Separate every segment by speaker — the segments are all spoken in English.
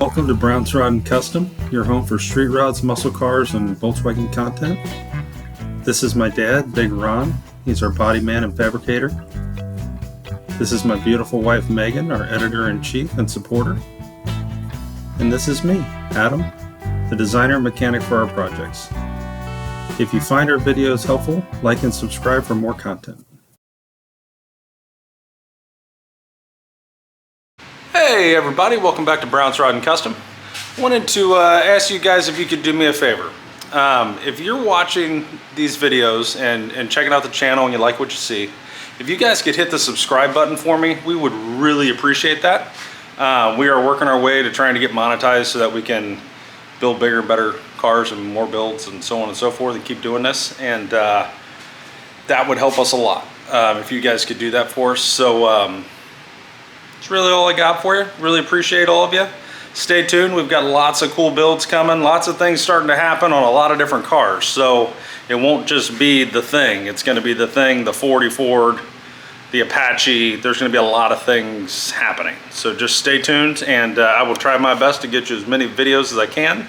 Speaker 1: Welcome to Brown's Rod and Custom, your home for street rods, muscle cars, and Volkswagen content. This is my dad, Big Ron. He's our body man and fabricator. This is my beautiful wife, Megan, our editor-in-chief and supporter. And this is me, Adam, the designer and mechanic for our projects. If you find our videos helpful, like and subscribe for more content.
Speaker 2: Hey everybody, welcome back to Brown's Rod and Custom. Wanted to ask you guys if you could do me a favor. If you're watching these videos and checking out the channel and you like what you see, if you guys could hit the subscribe button for me, we would really appreciate that. We are working our way to trying to get monetized so that we can build bigger and better cars and more builds and so on and so forth and keep doing this. And that would help us a lot if you guys could do that for us. So that's really all I got for you. Really appreciate all of you. Stay tuned. We've got lots of cool builds coming. Lots of things starting to happen on a lot of different cars. So it won't just be the Thing. It's going to be the Thing, the 40 Ford, the Apache. There's going to be a lot of things happening. So just stay tuned, and I will try my best to get you as many videos as I can,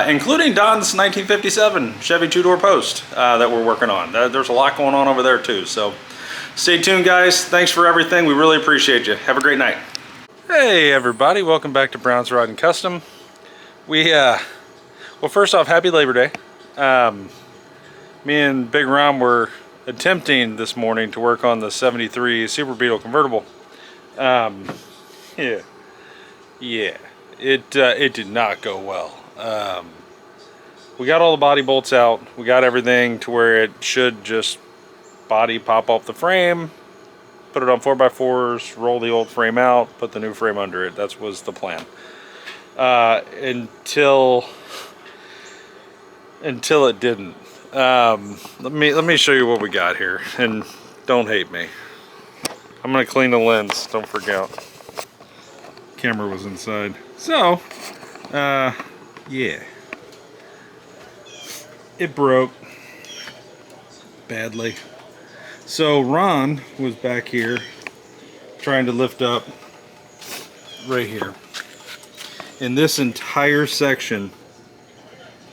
Speaker 2: including Don's 1957 Chevy two-door post that we're working on. There's a lot going on over there too. So stay tuned, guys. Thanks for everything. We really appreciate you. Have a great night. Hey everybody, welcome back to Brown's Rod and Custom. Well, first off, happy Labor Day. Me and Big Ron were attempting this morning to work on the 73 Super Beetle convertible. It did not go well. We got all the body bolts out. We got everything to where it should just body pop off the frame, put it on 4x4s, roll the old frame out, put the new frame under it. That was the plan. Until it didn't. Let me show you what we got here, and don't hate me. I'm gonna clean the lens, don't forget. Camera was inside. So, yeah. It broke badly. So Ron was back here trying to lift up right here. And this entire section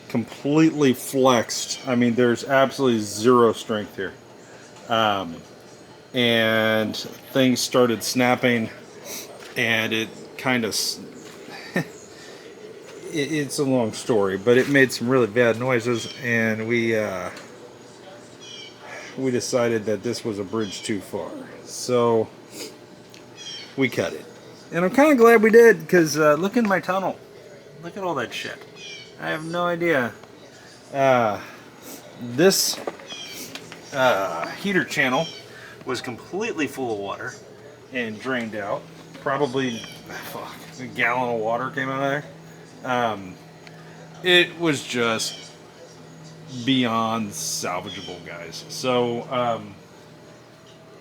Speaker 2: completely flexed. I mean, there's absolutely zero strength here. And things started snapping, and it kind of, it's a long story, but it made some really bad noises, and we decided that this was a bridge too far, so we cut it. And I'm kind of glad we did, because look in my tunnel. Look at all that shit. I have no idea. This heater channel was completely full of water and drained out. Probably, a gallon of water came out of there. It was just beyond salvageable, guys. So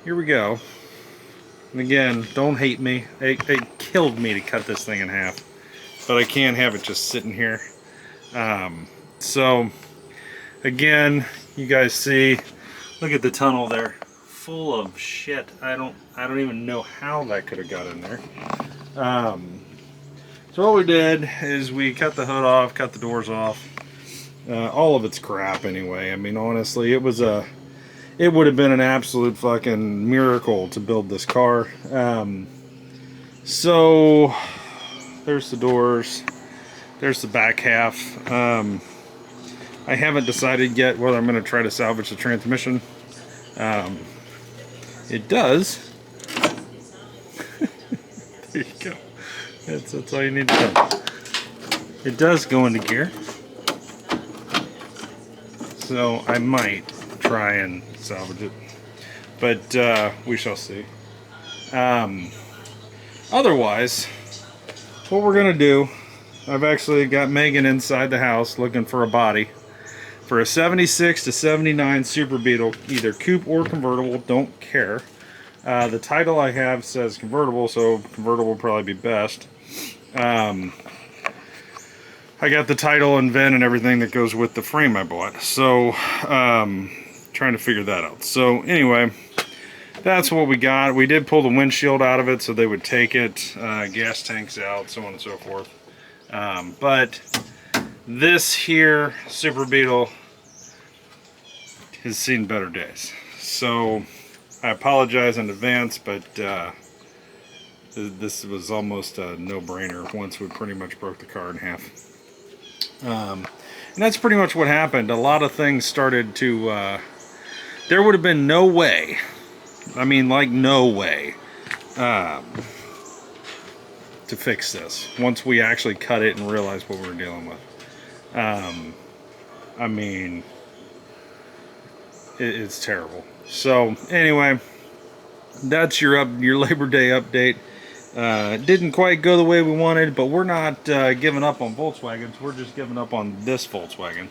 Speaker 2: here we go. And again, don't hate me. It killed me to cut this thing in half, but I can't have it just sitting here. So again, you guys see, look at the tunnel there, full of shit. I don't even know how that could have got in there. So what we did is we cut the hood off, cut the doors off. All of it's crap anyway. I mean, honestly, it would have been an absolute fucking miracle to build this car. So there's the doors, there's the back half. I haven't decided yet whether I'm going to try to salvage the transmission. It does. There you go. That's all you need to know. It does go into gear. So I might try and salvage it, but we shall see. Otherwise, what we're gonna do, I've actually got Megan inside the house looking for a body for a 76 to 79 Super Beetle, either coupe or convertible, don't care. The title I have says convertible, so convertible will probably be best. I got the title and VIN and everything that goes with the frame I bought. So, trying to figure that out. So, anyway, that's what we got. We did pull the windshield out of it so they would take it, gas tanks out, so on and so forth. But this here Super Beetle has seen better days. So I apologize in advance, but this was almost a no-brainer once we pretty much broke the car in half. And that's pretty much what happened. A lot of things started to... there would have been no way, I mean like no way, to fix this once we actually cut it and realized what we were dealing with. I mean, it's terrible. So anyway, that's your Labor Day update. Didn't quite go the way we wanted, but we're not giving up on Volkswagens. We're just giving up on this Volkswagen.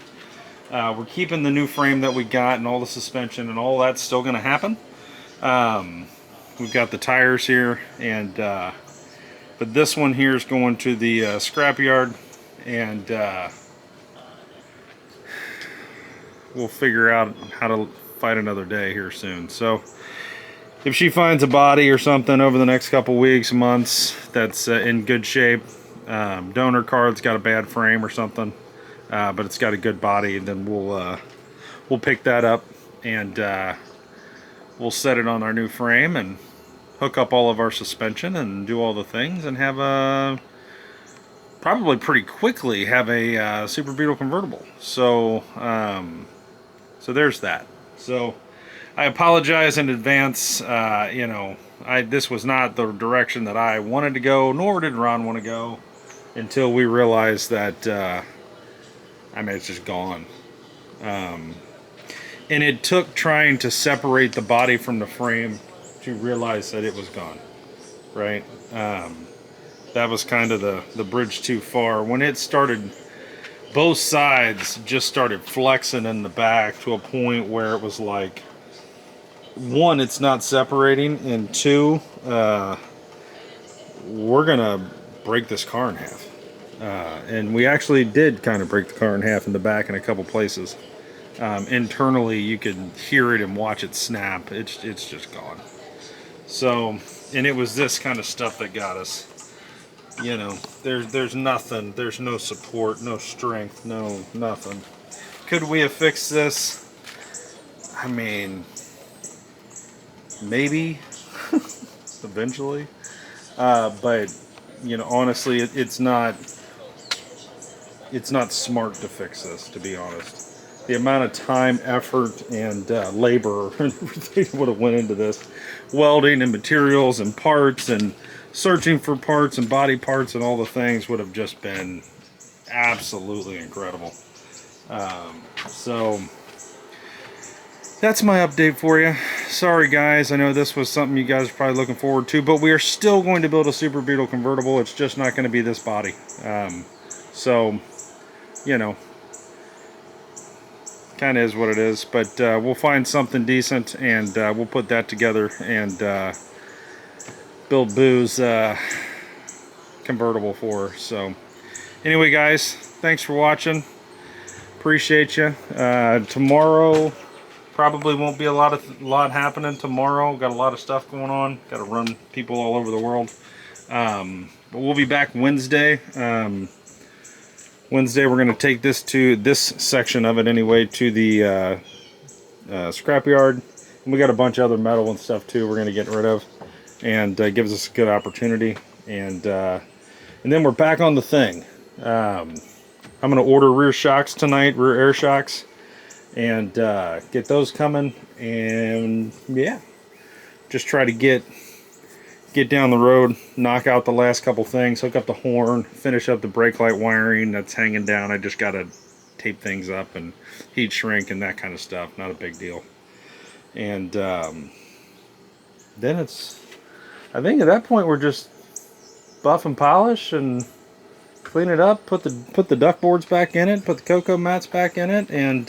Speaker 2: We're keeping the new frame that we got, and all the suspension and all that's still going to happen. We've got the tires here, and but this one here is going to the scrapyard, and we'll figure out how to fight another day here soon. So if she finds a body or something over the next couple weeks, months, that's in good shape, donor card's got a bad frame or something, but it's got a good body, then we'll pick that up, and we'll set it on our new frame and hook up all of our suspension and do all the things, and have a probably pretty quickly have a Super Beetle convertible. So so there's that. So I apologize in advance. You know, this was not the direction that I wanted to go, nor did Ron want to go, until we realized that I mean, it's just gone. And it took trying to separate the body from the frame to realize that it was gone, right? That was kind of the bridge too far. When it started, both sides just started flexing in the back to a point where it was like, one, it's not separating, and two, we're gonna break this car in half. And we actually did kind of break the car in half in the back in a couple places. Internally, you could hear it and watch it snap. It's just gone. So, and it was this kind of stuff that got us. You know, there's nothing. There's no support, no strength, no nothing. Could we have fixed this? I mean, maybe eventually. But you know, honestly, it's not smart to fix this, to be honest. The amount of time, effort, and labor and everything would have went into this, welding and materials and parts and searching for parts and body parts and all the things, would have just been absolutely incredible. So that's my update for you. Sorry guys, I know this was something you guys are probably looking forward to, but we are still going to build a Super Beetle convertible. It's just not going to be this body. So, you know, kind of is what it is, but we'll find something decent, and we'll put that together and build Boo's convertible for her. So anyway guys, thanks for watching. Appreciate you. Tomorrow probably won't be a lot happening tomorrow. Got a lot of stuff going on. Got to run people all over the world. But we'll be back Wednesday. Wednesday we're going to take this section of it anyway to the scrapyard. And we got a bunch of other metal and stuff too we're going to get rid of, and gives us a good opportunity. And then we're back on the thing. I'm going to order rear shocks tonight, rear air shocks, and get those coming. And yeah, just try to get down the road, knock out the last couple things, hook up the horn, finish up the brake light wiring that's hanging down. I just got to tape things up and heat shrink and that kind of stuff. Not a big deal. And then I think at that point we're just buff and polish and clean it up, put the duck boards back in it, put the cocoa mats back in it, and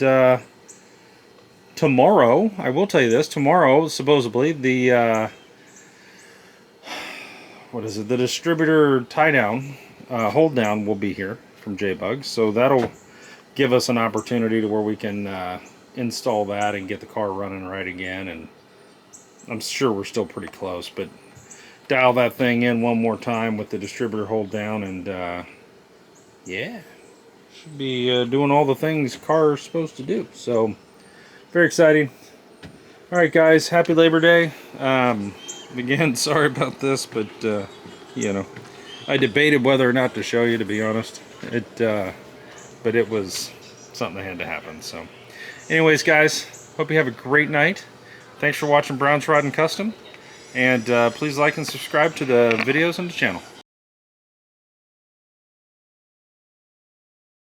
Speaker 2: tomorrow, I will tell you this, tomorrow supposedly the the distributor tie down, hold down will be here from J-Bugs, so that'll give us an opportunity to where we can install that and get the car running right again. And I'm sure we're still pretty close, but dial that thing in one more time with the distributor hold down, and Yeah. Should be doing all the things cars are supposed to do. So, very exciting. Alright guys, happy Labor Day. Again, sorry about this, but, you know, I debated whether or not to show you, to be honest. But it was something that had to happen. So, anyways guys, hope you have a great night. Thanks for watching Brown's Rod and Custom. And please like and subscribe to the videos on the channel.